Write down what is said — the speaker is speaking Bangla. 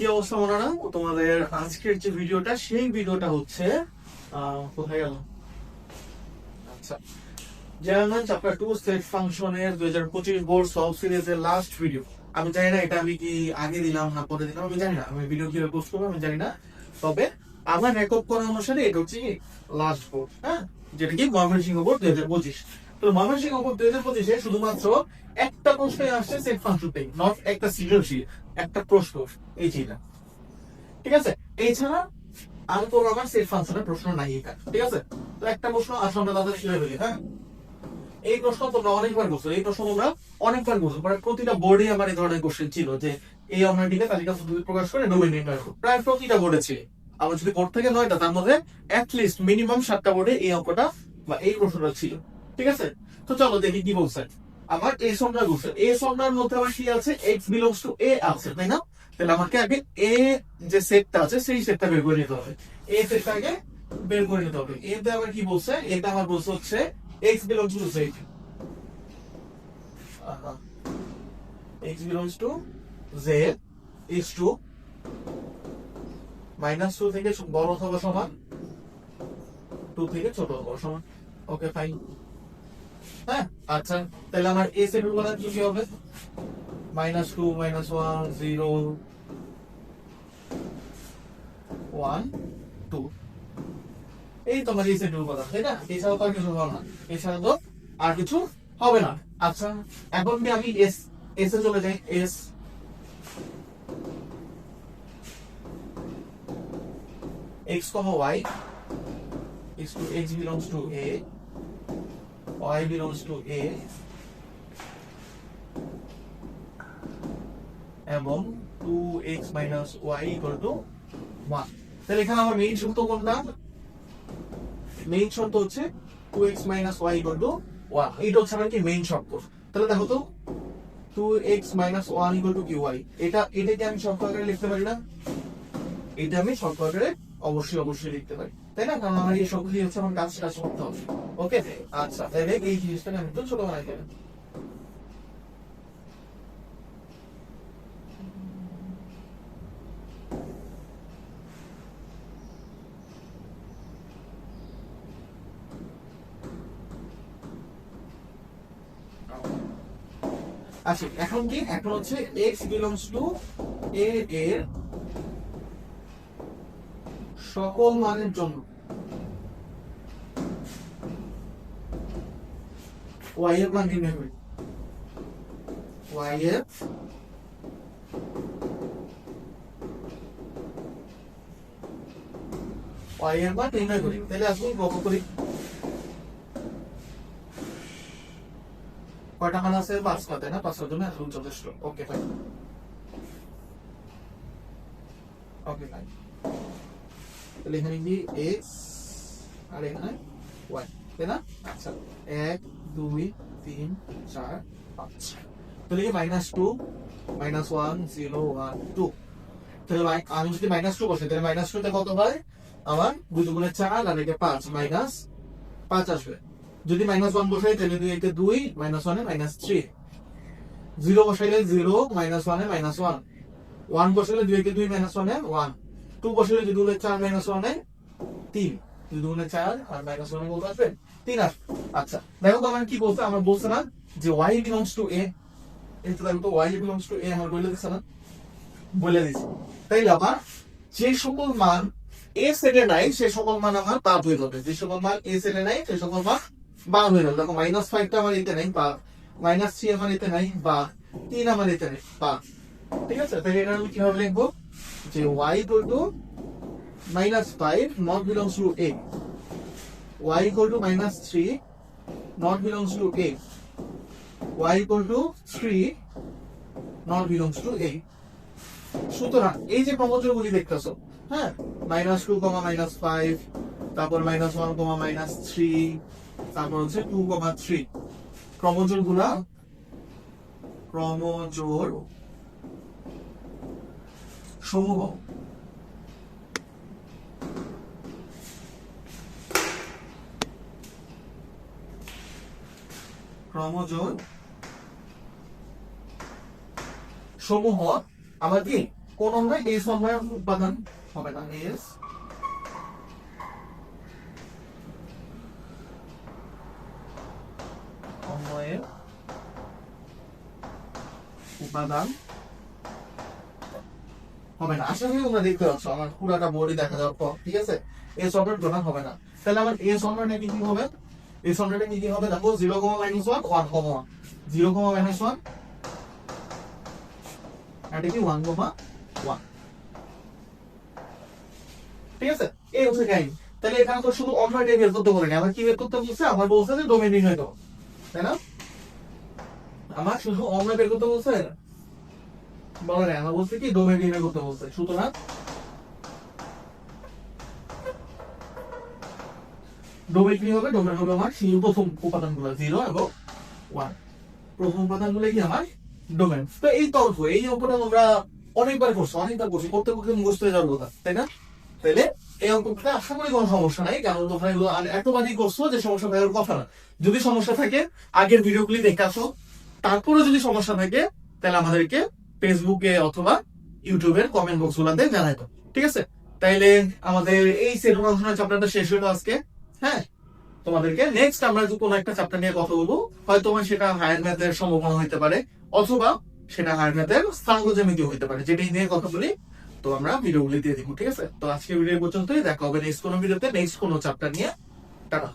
কি অবস্থা মনে তোমাদের আজকের যে ভিডিওটা সেই ভিডিওটা হচ্ছে কোথায় গেল আচ্ছা জেনারেল চ্যাপ্টার 2 সেট ফাংশনের 2025 বোর্ড সলভ সিরিজের লাস্ট ভিডিও। আমি জানি না এটা আমি কি আগে দিলাম না পরে দিলাম, আমি জানি না, আমি ভিডিও কিভাবে পোস্ট করবো আমি জানি না। তবে আমার রেকর্ড করা অনুসারে এটা হচ্ছে কি লাস্ট বোর্ড, হ্যাঁ, যেটা কি ময়মনসিংহ বোর্ড 2025। তো ময়মনসিংহ বোর্ড 2025 শুধুমাত্র একটা প্রশ্নই আসছে সেট ফাংশনটাই, নট একটা সৃজনশীল, একটা প্রশ্ন এই যেটা, ঠিক আছে। এছাড়া আর তোর আমার সেট ফাংশনের প্রশ্ন নাই এখানে, ঠিক আছে। তো একটা প্রশ্ন আসলে আমরা তাদের শিখে ফেলি, হ্যাঁ। এই প্রশ্ন তোমরা অনেকবার করছো, এই প্রশ্ন তোমরা অনেকবার করছো, প্রতিটা বোর্ডে আমার এই ধরনের কোশ্চেন ছিল যে এই অন্যটিকে তালিকা পদ্ধতি প্রকাশ করে ডোমেইন নির্ণয় করো, প্রায় প্রতিটা বোর্ডে ছিল। আবার যদি বোর্ড থেকে 9টা, তার মধ্যে অ্যাটলিস্ট মিনিমাম 7টা বোর্ডে এই অঙ্কটা বা এই প্রশ্নটা ছিল, ঠিক আছে। তো চলো দেখি কি বলছে। আমার এই সংখ্যা বলছে, এই সংখ্যার মধ্যে আমার কি আছে, এক্স বিলংস টু এ আছে, তাই না। তাহলে আমাকে আগে এ যে সেটটা আছে সেই সেটটা বের করে নিতে হবে, এ সেটটা আগে বের করে নিতে হবে। এতে আবার কি বলছে, এটা আমার বলছে হচ্ছে x belongs to z, x belongs to z is to -2 থেকে বড় অথবা সমান 2 থেকে ছোট অথবা সমান। ওকে ফাইন, হ্যাঁ। আচ্ছা তাহলে আমার a সেট এর উপাদান কি হবে, -2 -1 0 1 2, এই তোমার এই সেটের উপাদান, তাই না। এছাড়া তো আর কিছু হবে না, এছাড়া তো আর কিছু হবে না। আচ্ছা এখন কি আমি এস এ চলে যাই, S x, y is to x belongs to a, y belongs to a এবং 2x minus y equal to 1। তাহলে এখানে আমার মেইন শর্ত কোনটা, মেইন শর্ত হচ্ছে 2x minus y equal to 1, এইটা হচ্ছে আমার কি মেইন শর্ত। তাহলে দেখো তো 2x minus 1 equal to y, এটাকে আমি শর্ত আকারে লিখতে পারি না, এটা আমি শর্ত আকারে অবশ্যই লিখতে পারি, তাই না। কারণ আমার এই শর্তটি হচ্ছে আমার কাজটা করতে হবে। ওকে আচ্ছা তাহলে এই জিনিসটাকে আমি একটু ছোট বানাই দেব। আচ্ছা এখন কি, এখন হচ্ছে x belongs to a এর সকল মানের জন্য y এর মান নির্ণয় করি, y এর মান নির্ণয় করি। তাহলে আসুন লক্ষ্য করি কয়টা মান আছে, 5টা, তাই না। 5টার জন্য এখন যথেষ্ট। Okay fine, okay fine. তাহলে এখানে কি x আর এখানে y, তাই না। আচ্ছা 1 2 3 4 5, তাহলে কি -2 -1 0 1 2। তাহলে আমি যদি -2 বসাই তাহলে -2 তে কত হয়, আমার 2 গুণে 4 আর একে 5 -5 আসবে। যদি -1 বসাই তাহলে 2 একে 2 -1 এ -3, 0 বসাইলে 0 -1 এ -1, 1 বসাইলে 2 একে 2 -1 এ 1, 2 বসাইলে 2 গুণে 4 -1 এ 3, 2 গুণে 4 আর -1 এ কত আসবে, 3 আসবে। আচ্ছা দেখো তো আমার কি বলছে, আমার বলছে না যে y belongs to a, এই তো দেখো তো y belongs to a আমার বলে দিছে না, বলে দিছে। তাইলে আবার যে সকল মান এ সেটে নাই সে সকল মান আমার বাদ হয়ে যাবে, যে সকল মান এ সেটে নাই সে সকল মান বাদ হয়ে যাবে। দেখো -5টা আমার এতে নাই, বা -3 আমার এতে নাই, বা 3 আমার এতে নাই, বা ঠিক আছে। তাহলে এটা আমি কিভাবে লিখবো, যে y equal to -5 not belongs to a, y equal to -3 not belongs to a, y equal to 3 not belongs to a। সুতরাং এই যে ক্রমজোড়গুলি দেখতেছো, হ্যাঁ, -2, -5, তারপর -1, -3, তারপর হচ্ছে 2, 3, ক্রমজোড় সমূহ ক্রমজোড় সমূহ আমার কি কোন অন্যয় এস অন্যয়ের উপাদান হবে না, এস অন্যয়ের উপাদান হবে না। আশা করি তোমরা দেখতে পাচ্ছ আমার পুরাটা বডি দেখা যাওয়ার পর, ঠিক আছে? এস অন্যয়ের প্রধান হবে না, তাহলে আমার এস অন্যয় নাকি কি হবে? এস অন্যয়টা কি হবে? দেখো 0, -1 1, 0, -1 এটা কি 1, 1, ঠিক আছে? এই হচ্ছে কাহিনী। তাহলে এখানে তো শুধু অন্যটাই বের করতে বলেনি, আমার কি বের করতে বলছে? আমার বলছে যে ডোমেন নির্ণয় করো, তাই না? আমার শুধু অন্যয় বের করতে বলছে, বলে না, আমার বলছে কি ডোমেন নির্ণয় করতে বলছে। সুতরাং ডোমেন কি হবে? ডোমেন হবে আমার সেই প্রথম উপাদানগুলো 0 এবং 1, প্রথম উপাদানগুলো কি আমার ডোমেন। তো এই তর্ক, এই অঙ্কটা তোমরা অনেকবার করছো, করতে করতে মুখস্থ হয়ে যাওয়ার কথা, তাই না? তাহলে এই অঙ্কটা আশা করি কোনো সমস্যা নাই, কারণ তোমরা এগুলো এতবারই করছো যে সমস্যা থাকার কথা না। যদি সমস্যা থাকে আগের ভিডিওগুলি দেখে আসো, তারপরে যদি সমস্যা থাকে তাহলে আমাদেরকে ফেসবুকে অথবা ইউটিউবের কমেন্ট বক্স গুলাতে জানাই দাও, ঠিক আছে? তাইলে আমাদের এই সেট চ্যাপ্টারটা শেষ হলো আজকে। হ্যাঁ, তোমাদেরকে নেক্সট আমরা কোনো একটা চ্যাপ্টার নিয়ে কথা বলবো, হয়তো সেটা হায়ার ম্যাথের সম্ভাবনা হইতে পারে, অথবা সেটা হায়ার ম্যাথের স্থানাঙ্ক জ্যামিতি হইতে পারে, যেটা নিয়ে কথা বলি। তো আমরা ভিডিওগুলি দিয়ে দিব, ঠিক আছে? তো আজকে ভিডিও পর্যন্তই, দেখা হবে নেক্সট কোনো ভিডিওতে নেক্সট কোনো চ্যাপ্টার নিয়ে। টাটা।